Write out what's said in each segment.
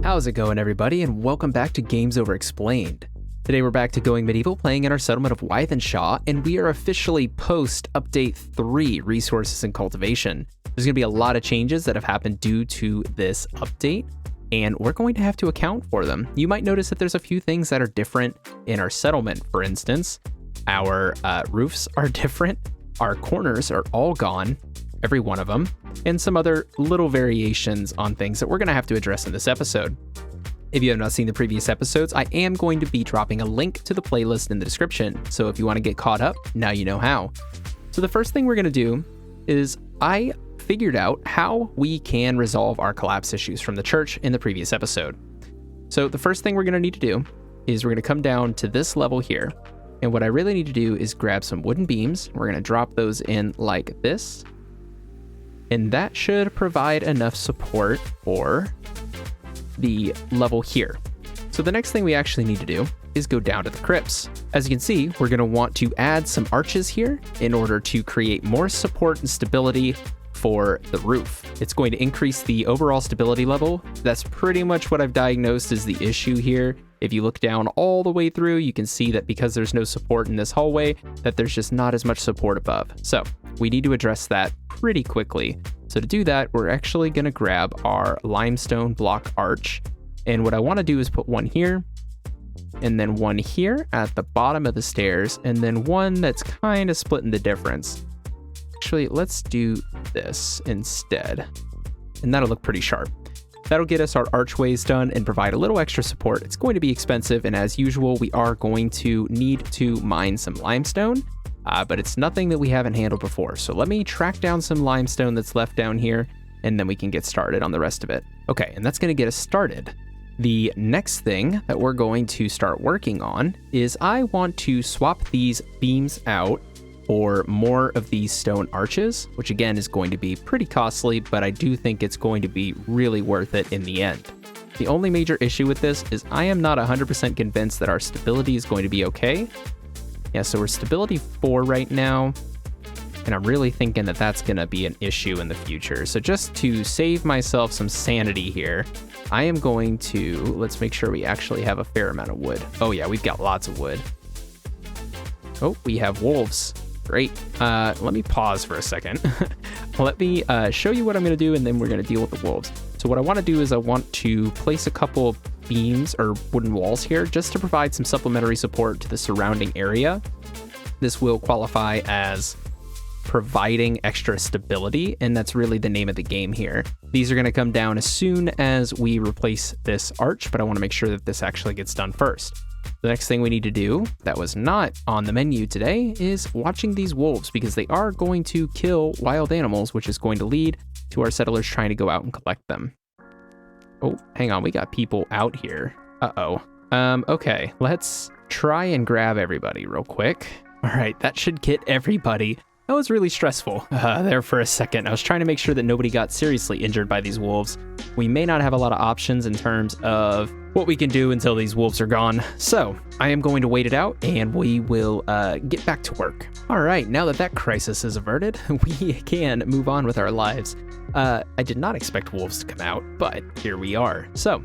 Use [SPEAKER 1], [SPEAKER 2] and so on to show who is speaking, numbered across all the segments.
[SPEAKER 1] How's it going, everybody, and welcome back to Games Over Explained. Today we're back to Going Medieval, playing in our settlement of Wythenshawe, and we are officially post-Update 3, Resources and Cultivation. There's going to be a lot of changes that have happened due to this update, and we're going to have to account for them. You might notice that there's a few things that are different in our settlement. For instance, our roofs are different, our corners are all gone, every one of them, and some other little variations on things that we're going to have to address in this episode. If you have not seen the previous episodes, I am going to be dropping a link to the playlist in the description, so if you want to get caught up, now you know how. So the first thing we're going to do is I figured out how we can resolve our collapse issues from the church in the previous episode. So the first thing we're going to need to do is we're going to come down to this level here, and what I really need to do is grab some wooden beams. We're going to drop those in like this, and that should provide enough support for the level here. So the next thing we actually need to do is go down to the crypts. As you can see, we're going to want to add some arches here in order to create more support and stability for the roof. It's going to increase the overall stability level. That's pretty much what I've diagnosed as the issue here. If you look down all the way through, you can see that because there's no support in this hallway, that there's just not as much support above. So we need to address that pretty quickly. So to do that, we're actually going to grab our limestone block arch. And what I want to do is put one here, and then one here at the bottom of the stairs, and then one that's kind of splitting the difference. Actually, let's do this instead, and that'll look pretty sharp. That'll get us our archways done and provide a little extra support. It's going to be expensive, and as usual, we are going to need to mine some limestone, but it's nothing that we haven't handled before. So let me track down some limestone that's left down here, and then we can get started on the rest of it. Okay, and that's going to get us started. The next thing that we're going to start working on is I want to swap these beams out for more of these stone arches, which again is going to be pretty costly, but I do think it's going to be really worth it in the end. The only major issue with this is I am not 100% convinced that our stability is going to be okay. Yeah, so we're stability 4 right now, and I'm really thinking that that's going to be an issue in the future. So just to save myself some sanity here, I am going to, let's make sure we actually have a fair amount of wood. Oh yeah, we've got lots of wood. Oh, we have wolves. Great. Let me pause for a second. Let me show you what I'm going to do, and then we're going to deal with the wolves. So what I want to do is I want to place a couple of beams or wooden walls here just to provide some supplementary support to the surrounding area. This will qualify as providing extra stability, and that's really the name of the game here. These are going to come down as soon as we replace this arch, but I want to make sure that this actually gets done first. The next thing we need to do that was not on the menu today is watching these wolves, because they are going to kill wild animals, which is going to lead to our settlers trying to go out and collect them. Oh, hang on, we got people out here. Uh-oh. Okay, let's try and grab everybody real quick. All right, that should get everybody. That was really stressful there for a second. I was trying to make sure that nobody got seriously injured by these wolves. We may not have a lot of options in terms of what we can do until these wolves are gone. So I am going to wait it out, and we will get back to work. All right, now that crisis is averted, we can move on with our lives. I did not expect wolves to come out, but here we are. So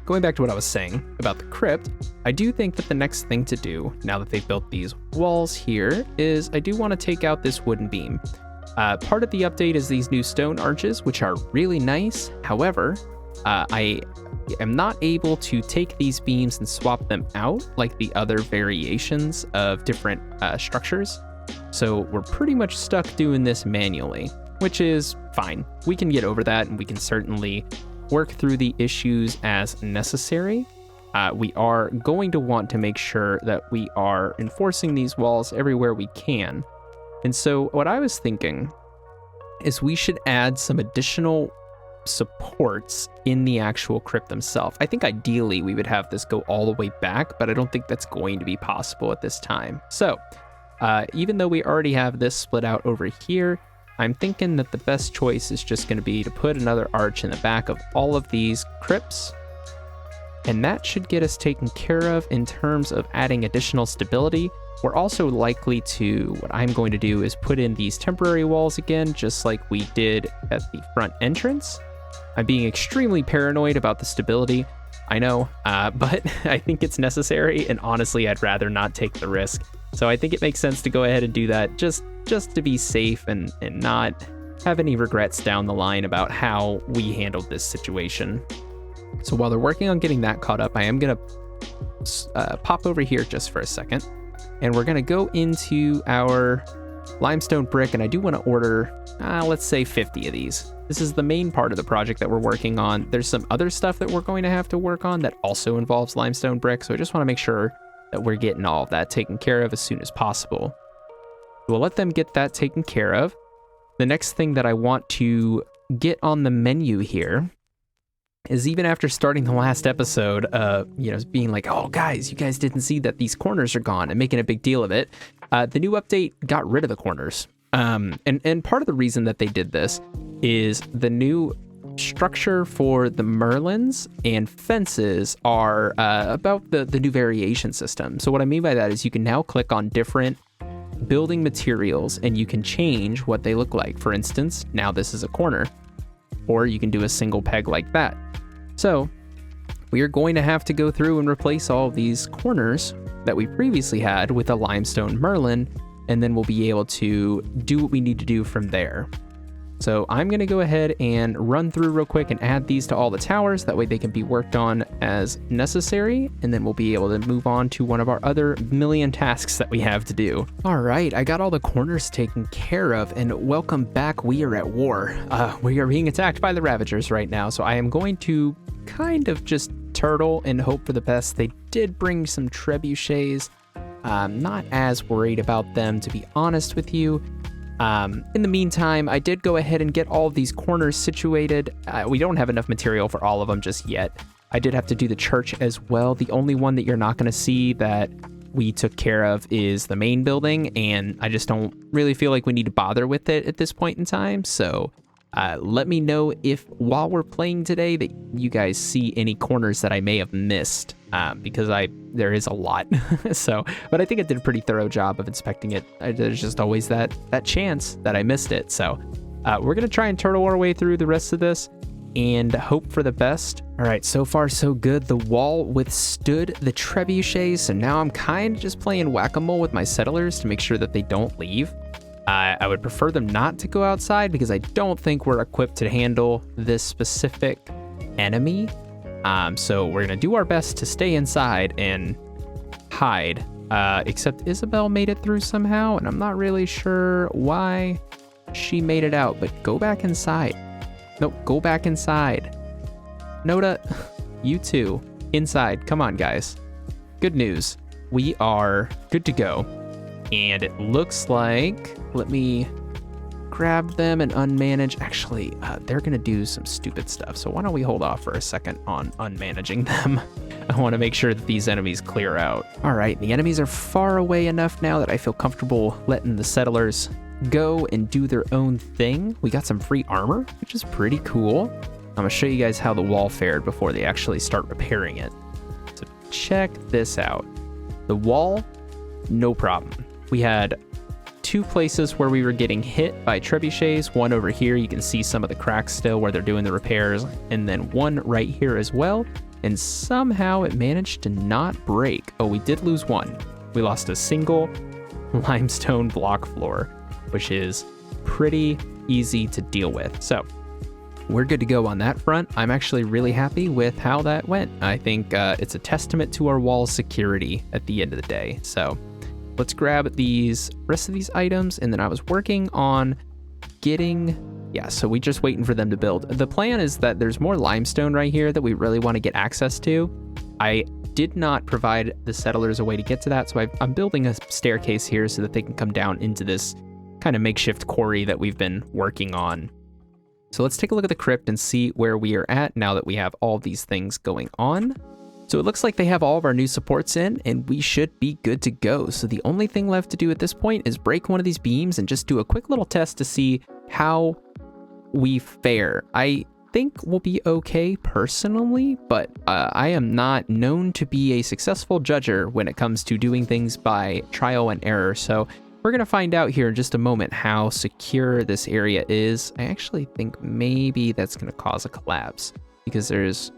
[SPEAKER 1] going back to what I was saying about the crypt, I do think that the next thing to do, now that they've built these walls here, is I do want to take out this wooden beam. Part of the update is these new stone arches, which are really nice. However, I am not able to take these beams and swap them out like the other variations of different structures. So we're pretty much stuck doing this manually, which is fine. We can get over that, and we can certainly work through the issues as necessary. We are going to want to make sure that we are enforcing these walls everywhere we can. And so what I was thinking is we should add some additional supports in the actual crypt themselves. I think ideally we would have this go all the way back, but I don't think that's going to be possible at this time. So even though we already have this split out over here, I'm thinking that the best choice is just going to be to put another arch in the back of all of these crypts, and that should get us taken care of in terms of adding additional stability. We're also likely to, what I'm going to do is put in these temporary walls again, just like we did at the front entrance. I'm being extremely paranoid about the stability, I know, but I think it's necessary, and honestly, I'd rather not take the risk. So I think it makes sense to go ahead and do that just to be safe and not have any regrets down the line about how we handled this situation. So while they're working on getting that caught up, I am going to pop over here just for a second, and we're going to go into our limestone brick, and I do want to order, let's say 50 of these. This is the main part of the project that we're working on. There's some other stuff that we're going to have to work on that also involves limestone brick, so I just want to make sure that we're getting all of that taken care of as soon as possible. We'll let them get that taken care of. The next thing that I want to get on the menu here is, even after starting the last episode, being like, oh guys, you guys didn't see that these corners are gone, and making a big deal of it. The new update got rid of the corners. And part of the reason that they did this is the new structure for the Merlins and fences are about the new variation system. So what I mean by that is you can now click on different building materials and you can change what they look like. For instance, now this is a corner, or you can do a single peg like that. So we are going to have to go through and replace all of these corners that we previously had with a limestone Merlin, and then we'll be able to do what we need to do from there. So I'm going to go ahead and run through real quick and add these to all the towers. That way they can be worked on as necessary, and then we'll be able to move on to one of our other million tasks that we have to do. All right, I got all the corners taken care of, and welcome back. We are at war. We are being attacked by the Ravagers right now, so I am going to kind of just turtle and hope for the best. They did bring some trebuchets. Not as worried about them, to be honest with you. In the meantime, I did go ahead and get all of these corners situated. We don't have enough material for all of them just yet. I did have to do the church as well. The only one that you're not going to see that we took care of is the main building, and I just don't really feel like we need to bother with it at this point in time. So let me know if, while we're playing today, that you guys see any corners that I may have missed, because there is a lot. But I think I did a pretty thorough job of inspecting it. There's just always that chance that I missed it. So we're going to try and turtle our way through the rest of this and hope for the best. All right, so far so good. The wall withstood the trebuchets, so now I'm kind of just playing whack-a-mole with my settlers to make sure that they don't leave. I would prefer them not to go outside because I don't think we're equipped to handle this specific enemy. So we're going to do our best to stay inside and hide. Except Isabel made it through somehow, and I'm not really sure why she made it out, but go back inside. Nope, go back inside. Noda, you too. Inside. Come on, guys. Good news. We are good to go. And it looks like, let me grab them and unmanage. Actually, they're going to do some stupid stuff. So why don't we hold off for a second on unmanaging them? I want to make sure that these enemies clear out. All right, the enemies are far away enough now that I feel comfortable letting the settlers go and do their own thing. We got some free armor, which is pretty cool. I'm going to show you guys how the wall fared before they actually start repairing it. So check this out. The wall, no problem. We had two places where we were getting hit by trebuchets. One over here, you can see some of the cracks still where they're doing the repairs, and then one right here as well. And somehow it managed to not break. Oh, we did lose one. We lost a single limestone block floor, which is pretty easy to deal with. So we're good to go on that front. I'm actually really happy with how that went. I think it's a testament to our wall security at the end of the day. So let's grab these rest of these items, and then I was working on getting, so we just waiting for them to build. The plan is that there's more limestone right here that we really want to get access to. I did not provide the settlers a way to get to that, so I'm building a staircase here so that they can come down into this kind of makeshift quarry that we've been working on. So let's take a look at the crypt and see where we are at now that we have all these things going on. So it looks like they have all of our new supports in, and we should be good to go. So the only thing left to do at this point is break one of these beams and just do a quick little test to see how we fare. I think we'll be okay personally, but I am not known to be a successful judger when it comes to doing things by trial and error. So We're going to find out here in just a moment how secure this area is. I actually think maybe that's going to cause a collapse because there's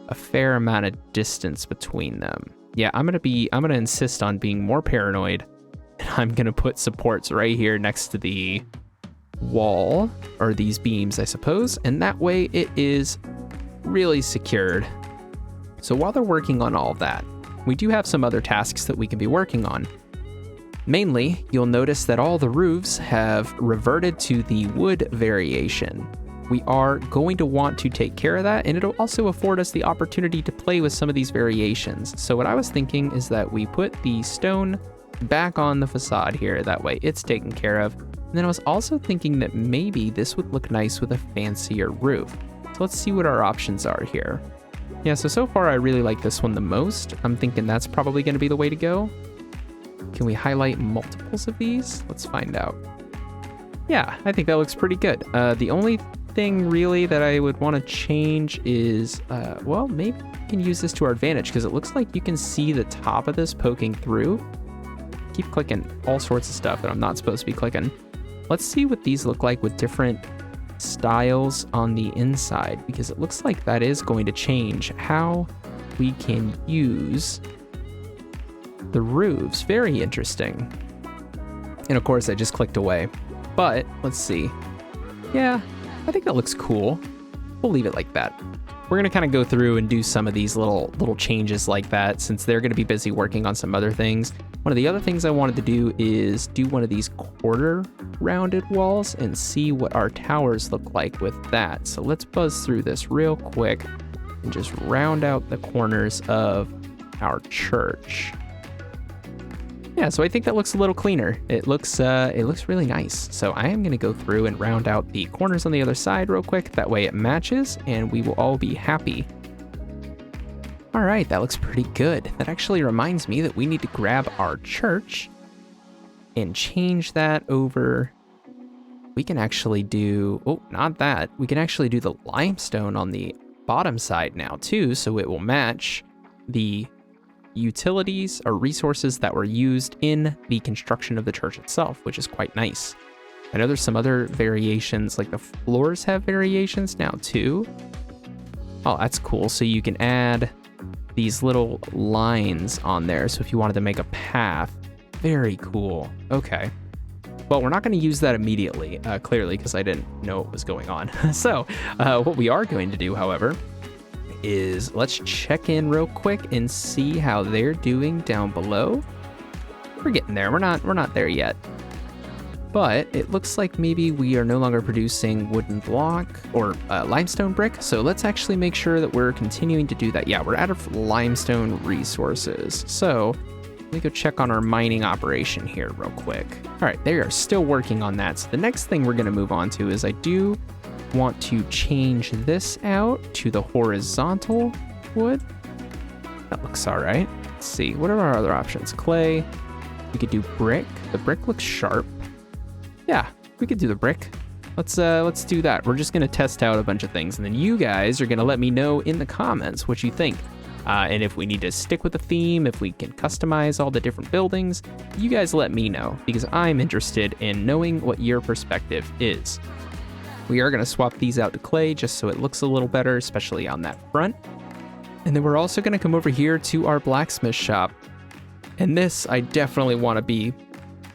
[SPEAKER 1] a fair amount of distance between them. Yeah, I'm going to insist on being more paranoid, and I'm going to put supports right here next to the wall, or these beams, I suppose, and that way it is really secured. So while they're working on all of that, we do have some other tasks that we can be working on. Mainly, you'll notice that all the roofs have reverted to the wood variation. We are going to want to take care of that, and it'll also afford us the opportunity to play with some of these variations. So what I was thinking is that we put the stone back on the facade here, that way it's taken care of. And then I was also thinking that maybe this would look nice with a fancier roof. So let's see what our options are here. Yeah, so far I really like this one the most. I'm thinking that's probably going to be the way to go. Can we highlight multiples of these? Let's find out. Yeah, I think that looks pretty good. The only thing really that I would want to change is, well, maybe we can use this to our advantage because it looks like you can see the top of this poking through. Keep clicking all sorts of stuff that I'm not supposed to be clicking. Let's see what these look like with different styles on the inside, because it looks like that is going to change how we can use the roofs. Very interesting. And of course I just clicked away, but let's see. Yeah, I think that looks cool. We'll leave it like that. We're gonna kind of go through and do some of these little changes like that since they're gonna be busy working on some other things. One of the other things I wanted to do is do one of these quarter rounded walls and see what our towers look like with that. So let's buzz through this real quick and just round out the corners of our church. Yeah, so I think that looks a little cleaner. It looks really nice. So I am gonna go through and round out the corners on the other side real quick. That way it matches and we will all be happy. All right, that looks pretty good. That actually reminds me that we need to grab our church and change that over. We can actually do, oh, not that. We can actually do the limestone on the bottom side now too, so it will match the utilities or resources that were used in the construction of the church itself, which is quite nice. I know there's some other variations, like the floors have variations now too. Oh, that's cool. So you can add these little lines on there. So if you wanted to make a path, very cool. Okay. Well, we're not going to use that immediately, clearly, because I didn't know what was going on. So what we are going to do, however, is let's check in real quick and see how they're doing down below. We're getting there. We're not there yet. But it looks like maybe we are no longer producing wooden block or limestone brick. So let's actually make sure that we're continuing to do that. Yeah, we're out of limestone resources. So let me go check on our mining operation here real quick. All right, they are still working on that. So the next thing we're going to move on to is I do want to change this out to the horizontal wood. That looks all right. Let's see, what are our other options? Clay, we could do brick. The brick looks sharp. Yeah, we could do the brick. Let's do that. We're just gonna test out a bunch of things, and then you guys are gonna let me know in the comments what you think. And if we need to stick with the theme, if we can customize all the different buildings, you guys let me know, because I'm interested in knowing what your perspective is. We are gonna swap these out to clay just so it looks a little better, especially on that front. And then we're also gonna come over here to our blacksmith shop. And this, I definitely wanna be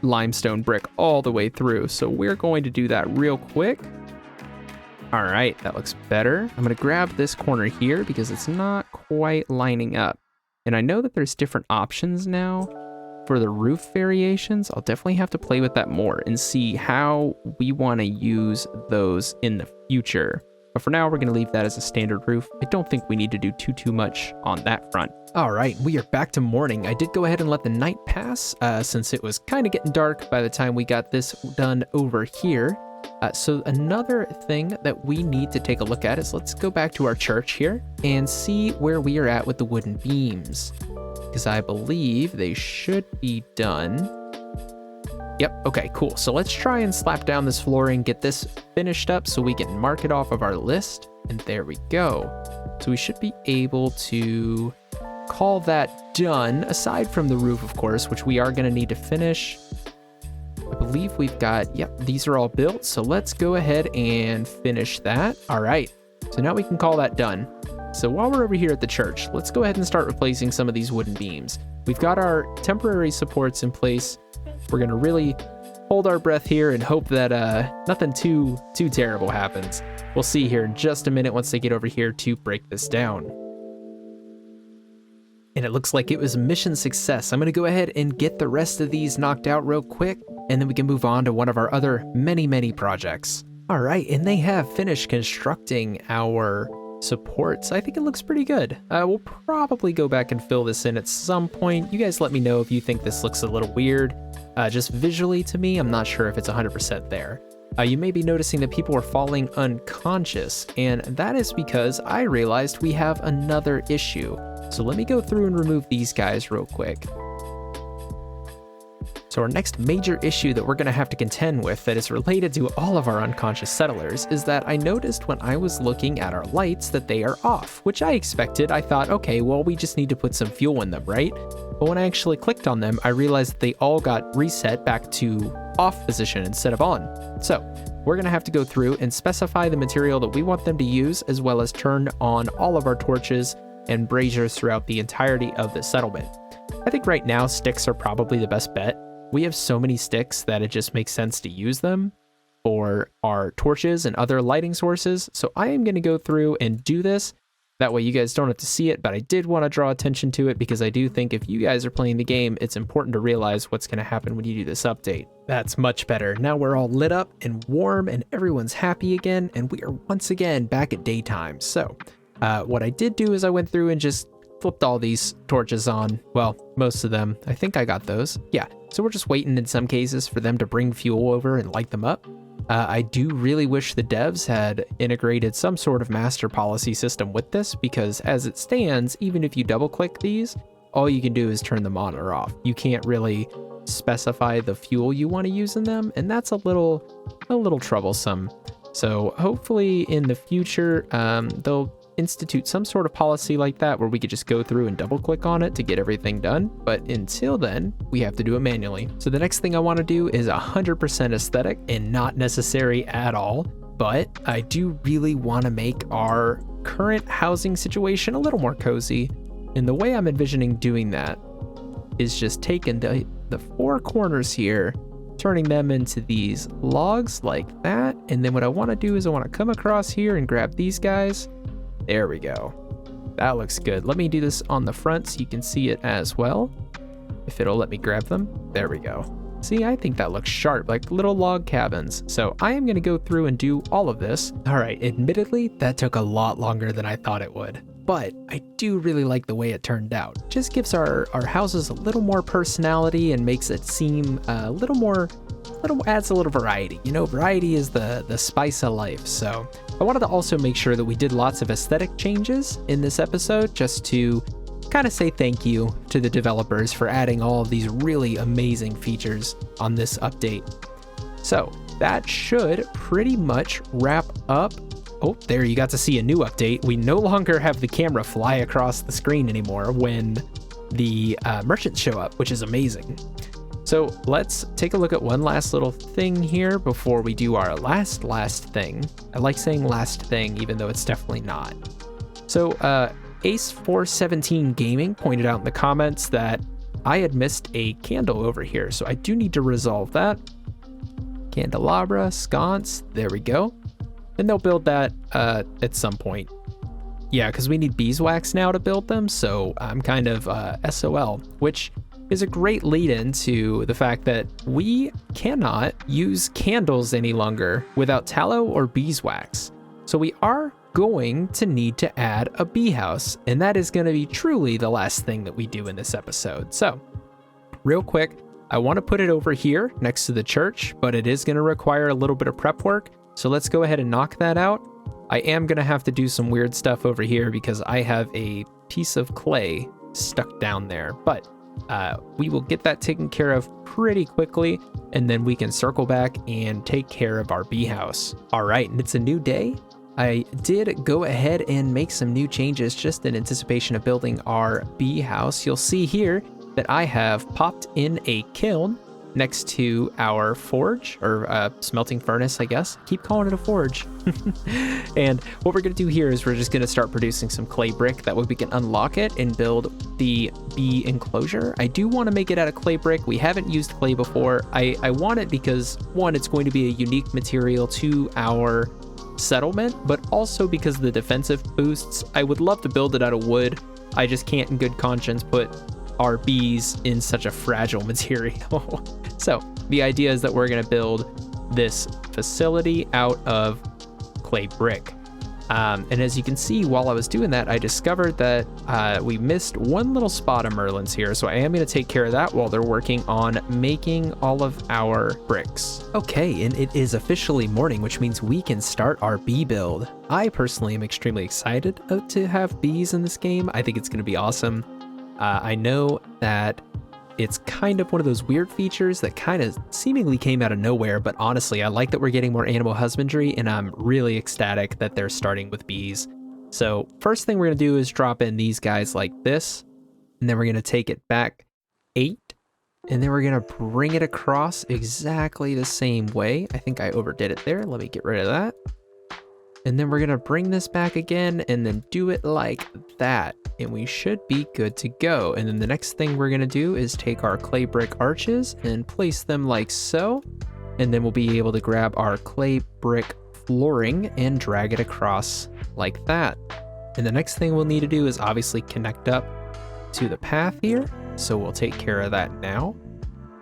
[SPEAKER 1] limestone brick all the way through. So we're going to do that real quick. All right, that looks better. I'm gonna grab this corner here because it's not quite lining up. And I know that there's different options now for the roof variations. I'll definitely have to play with that more and see how we wanna use those in the future. But for now, we're gonna leave that as a standard roof. I don't think we need to do too much on that front. All right, we are back to morning. I did go ahead and let the night pass since it was kind of getting dark by the time we got this done over here. So another thing that we need to take a look at is let's go back to our church here and see where we are at with the wooden beams, because I believe they should be done. Yep, okay, cool. So let's try and slap down this flooring, get this finished up so we can mark it off of our list. And there we go. So we should be able to call that done, aside from the roof, of course, which we are gonna need to finish. believe we've got, yep, these are all built. So let's go ahead and finish that. All right, so now we can call that done. So while we're over here at the church, let's go ahead and start replacing some of these wooden beams. We've got our temporary supports in place. We're gonna really hold our breath here and hope that nothing too terrible happens. We'll see here in just a minute once they get over here to break this down. And it looks like it was a mission success. I'm gonna go ahead and get the rest of these knocked out real quick, and then we can move on to one of our other many projects. All right, and they have finished constructing our supports. I think it looks pretty good. We'll probably go back and fill this in at some point. You guys let me know if you think this looks a little weird. Just visually to me, I'm not sure if it's 100% there. You may be noticing that people are falling unconscious, and that is because I realized we have another issue. So let me go through and remove these guys real quick. So our next major issue that we're going to have to contend with that is related to all of our unconscious settlers is that I noticed when I was looking at our lights that they are off, which I expected. I thought, okay, well, we just need to put some fuel in them, right? But when I actually clicked on them, I realized that they all got reset back to off position instead of on. So we're going to have to go through and specify the material that we want them to use, as well as turn on all of our torches and braziers throughout the entirety of the settlement. I think right now sticks are probably the best bet. We have so many sticks that it just makes sense to use them for our torches and other lighting sources. So I am going to go through and do this. That way you guys don't have to see it, but I did want to draw attention to it because I do think if you guys are playing the game, it's important to realize what's going to happen when you do this update. That's much better. Now we're all lit up and warm and everyone's happy again, and we are once again back at daytime. So what I did do is I went through and just flipped all these torches on. Well, most of them. I think I got those. Yeah. So we're just waiting in some cases for them to bring fuel over and light them up. I do really wish the devs had integrated some sort of master policy system with this, because as it stands, even if you double click these, all you can do is turn them on or off. You can't really specify the fuel you want to use in them, and that's a little troublesome. So hopefully in the future, they'll institute some sort of policy like that where we could just go through and double click on it to get everything done. But until then, we have to do it manually. So the next thing I want to do is 100% aesthetic and not necessary at all. But I do really want to make our current housing situation a little more cozy. And the way I'm envisioning doing that is just taking the four corners here, turning them into these logs like that. And then what I want to do is I want to come across here and grab these guys. There we go. That looks good. Let me do this on the front so you can see it as well. If it'll let me grab them. There we go. See, I think that looks sharp, like little log cabins. So I am going to go through and do all of this. All right, admittedly, that took a lot longer than I thought it would. But I do really like the way it turned out. Just gives our houses a little more personality and makes it seem a little more, adds a little variety. You know, variety is the spice of life. So I wanted to also make sure that we did lots of aesthetic changes in this episode, just to kind of say thank you to the developers for adding all of these really amazing features on this update. So that should pretty much wrap up. Oh, there you got to see a new update. We no longer have the camera fly across the screen anymore when the merchants show up, which is amazing. So let's take a look at one last little thing here before we do our last thing. I like saying last thing, even though it's definitely not. So Ace417 Gaming pointed out in the comments that I had missed a candle over here, so I do need to resolve that. Candelabra, sconce, there we go. And they'll build that at some point. Yeah, because we need beeswax now to build them, so I'm kind of SOL, which is a great lead-in to the fact that we cannot use candles any longer without tallow or beeswax. So we are going to need to add a bee house, and that is going to be truly the last thing that we do in this episode. So real quick, I want to put it over here next to the church, but it is going to require a little bit of prep work. So let's go ahead and knock that out. I am going to have to do some weird stuff over here because I have a piece of clay stuck down there, but we will get that taken care of pretty quickly, and then we can circle back and take care of our bee house. All right, and it's a new day. I did go ahead and make some new changes just in anticipation of building our bee house. You'll see here that I have popped in a kiln next to our forge, or smelting furnace, I guess. Keep calling it a forge. And what we're going to do here is we're just going to start producing some clay brick. That way we can unlock it and build the bee enclosure. I do want to make it out of clay brick. We haven't used clay before. I want it because, one, it's going to be a unique material to our settlement, but also because of the defensive boosts. I would love to build it out of wood. I just can't in good conscience put our bees in such a fragile material. So the idea is that we're going to build this facility out of clay brick. And as you can see, while I was doing that, I discovered that we missed one little spot of Merlin's here. So I am going to take care of that while they're working on making all of our bricks. Okay, and it is officially morning, which means we can start our bee build. I personally am extremely excited to have bees in this game. I think it's going to be awesome. I know that it's kind of one of those weird features that kind of seemingly came out of nowhere, but honestly, I like that we're getting more animal husbandry, and I'm really ecstatic that they're starting with bees. So first thing we're going to do is drop in these guys like this, and then we're going to take it back 8, and then we're going to bring it across exactly the same way. I think I overdid it there. Let me get rid of that. And then we're going to bring this back again and then do it like that. And we should be good to go. And then the next thing we're going to do is take our clay brick arches and place them like so. And then we'll be able to grab our clay brick flooring and drag it across like that. And the next thing we'll need to do is obviously connect up to the path here. So we'll take care of that now.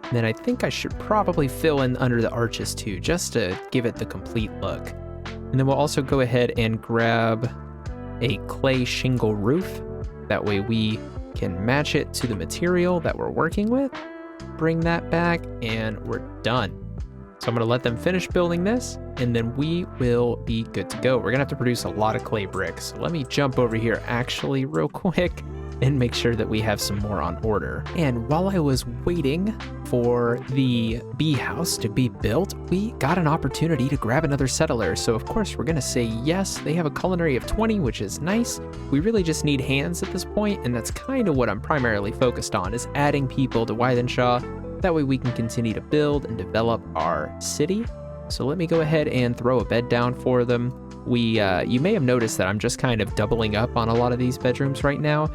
[SPEAKER 1] And then I think I should probably fill in under the arches too, just to give it the complete look. And then we'll also go ahead and grab a clay shingle roof. That way we can match it to the material that we're working with. Bring that back and we're done. So I'm going to let them finish building this and then we will be good to go. We're going to have to produce a lot of clay bricks. So let me jump over here actually real quick and make sure that we have some more on order. And while I was waiting for the bee house to be built, we got an opportunity to grab another settler. So of course we're gonna say yes. They have a culinary of 20, which is nice. We really just need hands at this point, and that's kind of what I'm primarily focused on, is adding people to Wythenshawe. That way we can continue to build and develop our city. So let me go ahead and throw a bed down for them. You may have noticed that I'm just kind of doubling up on a lot of these bedrooms right now.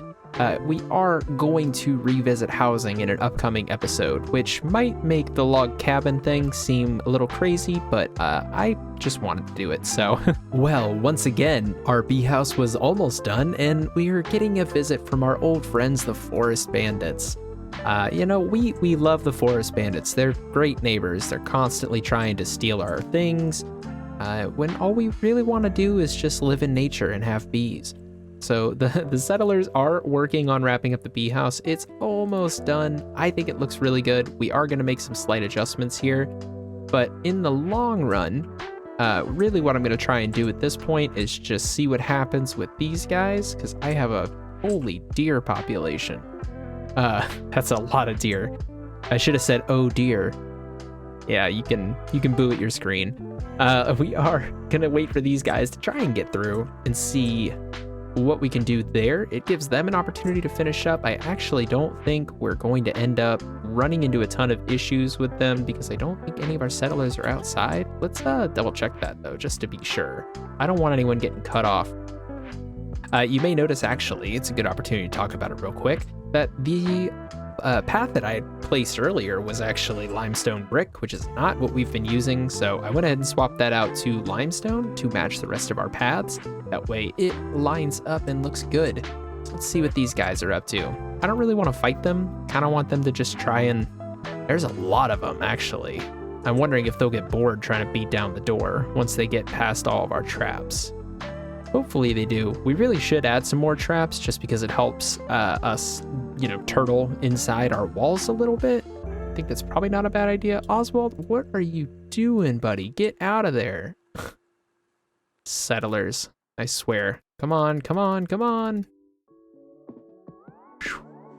[SPEAKER 1] We are going to revisit housing in an upcoming episode, which might make the log cabin thing seem a little crazy, but I just wanted to do it, so. Well, once again, our bee house was almost done, and we are getting a visit from our old friends, the Forest Bandits. You know, we love the Forest Bandits. They're great neighbors. They're constantly trying to steal our things, when all we really want to do is just live in nature and have bees. So the settlers are working on wrapping up the bee house. It's almost done. I think it looks really good. We are going to make some slight adjustments here, but in the long run, really what I'm going to try and do at this point is just see what happens with these guys, because I have a holy deer population. That's a lot of deer. I should have said, oh dear. Yeah, you can boo at your screen. We are going to wait for these guys to try and get through and see what we can do there. It gives them an opportunity to finish up. I actually don't think we're going to end up running into a ton of issues with them because I don't think any of our settlers are outside. Let's double check that though, just to be sure. I don't want anyone getting cut off. You may notice, actually, it's a good opportunity to talk about it real quick, that the path that I had placed earlier was actually limestone brick, which is not what we've been using. So I went ahead and swapped that out to limestone to match the rest of our paths. That way it lines up and looks good. So let's see what these guys are up to. I don't really want to fight them. Kind of want them to just try and... There's a lot of them, actually. I'm wondering if they'll get bored trying to beat down the door once they get past all of our traps. Hopefully they do. We really should add some more traps just because it helps us, you know, turtle inside our walls a little bit. I think that's probably not a bad idea. Oswald, what are you doing, buddy? Get out of there. Settlers, I swear. Come on, come on, come on.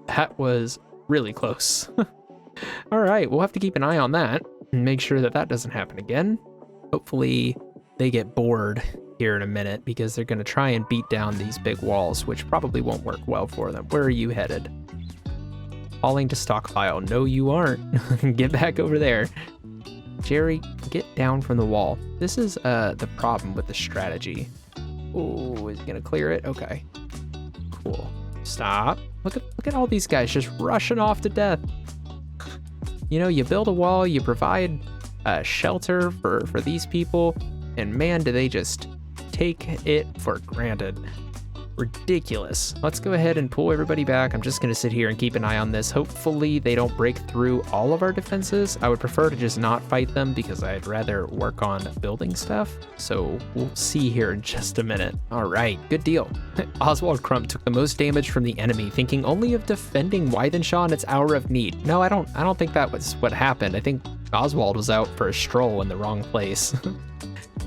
[SPEAKER 1] That was really close. All right, we'll have to keep an eye on that and make sure that that doesn't happen again. Hopefully they get bored here in a minute because they're going to try and beat down these big walls, which probably won't work well for them. Where are you headed? Falling to stockpile. No, you aren't. Get back over there. Jerry, get down from the wall. This is the problem with the strategy. Oh, is he gonna clear it? Okay. Cool. Stop. Look at all these guys just rushing off to death. You know, you build a wall, you provide shelter for these people, and man, do they just take it for granted. Ridiculous. Let's go ahead and pull everybody back. I'm just going to sit here and keep an eye on this. Hopefully they don't break through all of our defenses. I would prefer to just not fight them because I'd rather work on building stuff. So we'll see here in just a minute. All right, good deal. Oswald Crump took the most damage from the enemy, thinking only of defending Wythenshawe in its hour of need. No, I don't think that was what happened. I think Oswald was out for a stroll in the wrong place.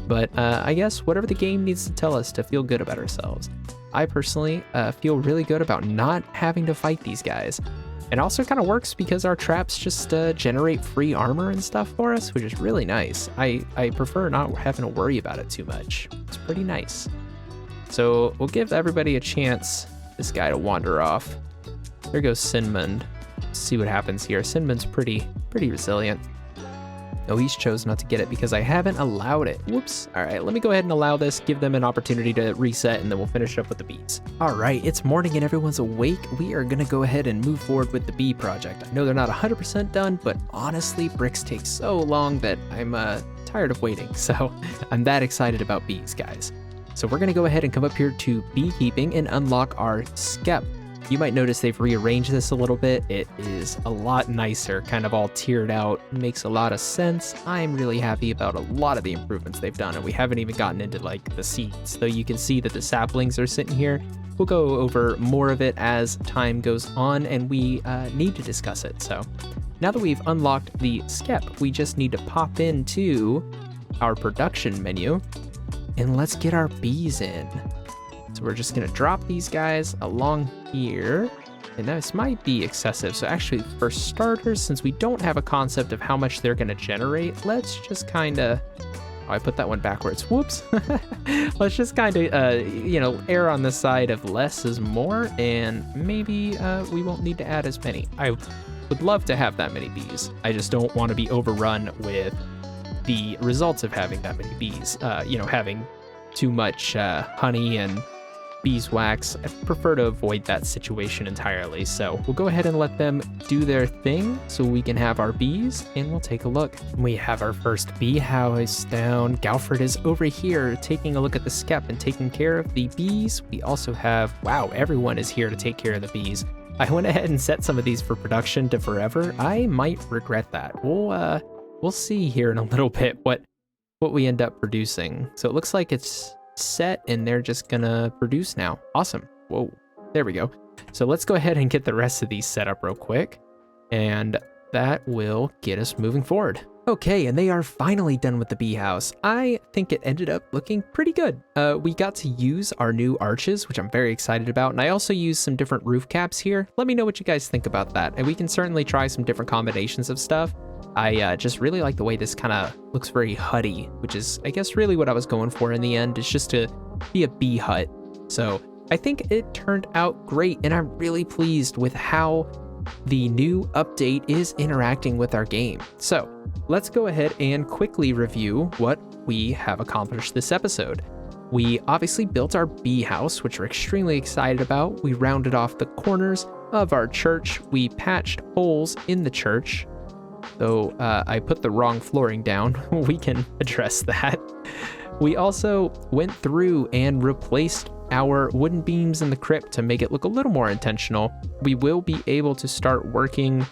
[SPEAKER 1] But I guess whatever the game needs to tell us to feel good about ourselves. I personally feel really good about not having to fight these guys. It also kind of works because our traps just generate free armor and stuff for us, which is really nice. I prefer not having to worry about it too much. It's pretty nice. So we'll give everybody a chance, this guy, to wander off. There goes Sinmund. See what happens here. Sinmund's pretty resilient. Oh, he's chosen not to get it because I haven't allowed it. Whoops. All right, let me go ahead and allow this, give them an opportunity to reset, and then we'll finish up with the bees. All right, it's morning and everyone's awake. We are gonna go ahead and move forward with the bee project. I know they're not 100% done, but honestly, bricks take so long that I'm tired of waiting. So I'm that excited about bees, guys. So we're gonna go ahead and come up here to beekeeping and unlock our skep. You might notice they've rearranged this a little bit. It is a lot nicer, kind of all tiered out, makes a lot of sense. I'm really happy about a lot of the improvements they've done, and we haven't even gotten into like the seeds, though you can see that the saplings are sitting here. We'll go over more of it as time goes on, and we need to discuss it. So now that we've unlocked the skep, we just need to pop into our production menu, and let's get our bees in. So we're just gonna drop these guys along here, and this might be excessive. So actually, for starters, since we don't have a concept of how much they're gonna generate, let's just kinda, oh, I put that one backwards, whoops. Let's just kinda, err on the side of less is more, and maybe we won't need to add as many. I would love to have that many bees. I just don't wanna be overrun with the results of having that many bees, having too much honey and beeswax. I prefer to avoid that situation entirely. So we'll go ahead and let them do their thing so we can have our bees, and we'll take a look. We have our first bee house down. Galfred is over here taking a look at the skep and taking care of the bees. We also have, wow, everyone is here to take care of the bees. I went ahead and set some of these for production to forever. I might regret that. We'll see here in a little bit what we end up producing. So it looks like it's set and they're just gonna produce now. Awesome. Whoa, there we go. So let's go ahead and get the rest of these set up real quick, and that will get us moving forward. Okay, and they are finally done with the bee house. I think it ended up looking pretty good. We got to use our new arches, which I'm very excited about, and I also used some different roof caps here. Let me know what you guys think about that, and we can certainly try some different combinations of stuff. I just really like the way this kind of looks very hutty, which is, I guess, really what I was going for in the end, is just to be a bee hut. So I think it turned out great, and I'm really pleased with how the new update is interacting with our game. So let's go ahead and quickly review what we have accomplished this episode. We obviously built our bee house, which we're extremely excited about. We rounded off the corners of our church. We patched holes in the church. Though I put the wrong flooring down, we can address that. We also went through and replaced our wooden beams in the crypt to make it look a little more intentional. We will be able to start working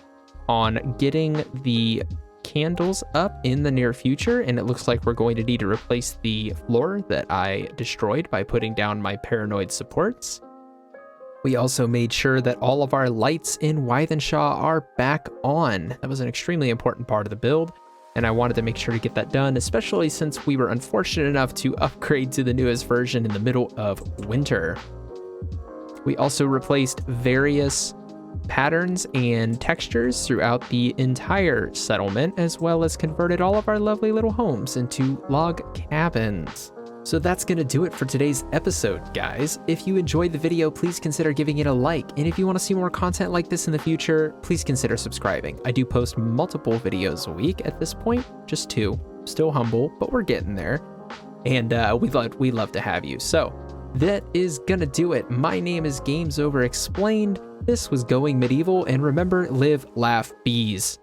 [SPEAKER 1] on getting the candles up in the near future, and it looks like we're going to need to replace the floor that I destroyed by putting down my paranoid supports. We also made sure that all of our lights in Wythenshawe are back on. That was an extremely important part of the build, and I wanted to make sure to get that done, especially since we were unfortunate enough to upgrade to the newest version in the middle of winter. We also replaced various patterns and textures throughout the entire settlement, as well as converted all of our lovely little homes into log cabins. So that's going to do it for today's episode, guys. If you enjoyed the video, please consider giving it a like. And if you want to see more content like this in the future, please consider subscribing. I do post multiple videos a week at this point, just 2. Still humble, but we're getting there. And we love to have you. So that is going to do it. My name is Games Over Explained. This was Going Medieval. And remember, live, laugh, bees.